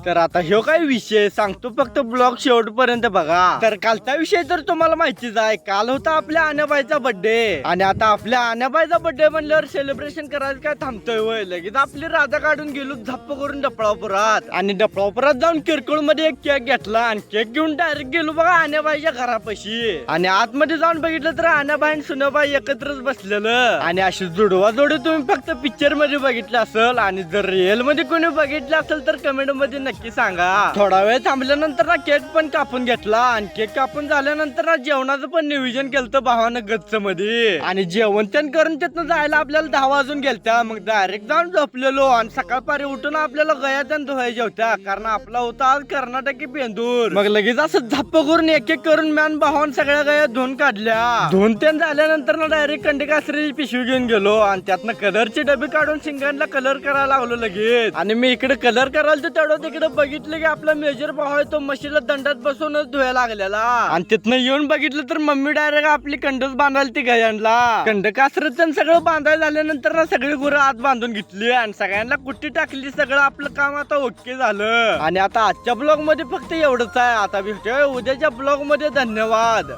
तर आता ह्यो काय विषय सांगतो, फक्त ब्लॉग शेवटपर्यंत बघा. तर कालचा विषय तर तुम्हाला माहितीच आहे. काल होता आपल्या आण्याबाईचा बर्थडे आणि आता आपल्या आण्याबाईचा बर्थडे म्हणल्यावर सेलिब्रेशन करायचं काय थांबतोय वय. लगेच आपली राधा काढून गेलो झप्प करून डफळापुरात आणि डफळापुरात जाऊन किरकोळ मध्ये एक केक घेतला आणि केक घेऊन डायरेक्ट गेलो बघा आण्याबाईच्या घरापाशी. आणि आतमध्ये जाऊन बघितलं तर आण्याबाई आणि सुनाबाई एकत्रच बसलेलं आणि अशी जुडवा जोडी तुम्ही फक्त पिक्चर मध्ये बघितलं असेल. आणि जर रिअल मध्ये कोणी बघितलं असेल तर कमेंट मध्ये नक्की सांगा. थोडा वेळ थांबल्यानंतर ना केक पण कापून घेतला आणि केक कापून झाल्यानंतर ना जेवणाचं पण नियोजन केलं भावानं गच्च मध्ये. आणि जेवण त्यान करून तिथनं जायला आपल्याला 10 वाजून गेलत्या. मग डायरेक्ट जाऊन झोपलेलो आणि सकाळपारी उठून आपल्याला गया त्यान धुवायच्या होत्या, कारण आपला होता आज कर्नाटकी बेंदूर. मग लगेच असं झप्प करून एक एक करून मॅन भावान सगळ्या गया धुवून काढल्या. धुवून त्यान झाल्यानंतर ना डायरेक्ट कंडकासरीची पिशवी घेऊन गेलो आणि त्यातनं कलरची डबी काढून शिंगांना कलर करायला लागलो लगेच. आणि मी इकडे कलर करायला तेवढं तिकडे बघितलं की आपला मेजर भाऊ आहे तो म्हशीला दंडात बसूनच धुवायला लागलेला. आणि तिथनं येऊन बघितलं तर मम्मी डायरेक्ट आपली कंडच बांधायला ती गयांना. कंडकासरत सगळं बांधायला झाल्यानंतर ना सगळी गुरं आत बांधून घेतली आणि सगळ्यांना कुट्टी टाकली. सगळं आपलं काम आता ओके झालं. आणि आता आजच्या ब्लॉग मध्ये फक्त एवढंच आहे. आता भेटूया उद्याच्या ब्लॉग मध्ये. धन्यवाद.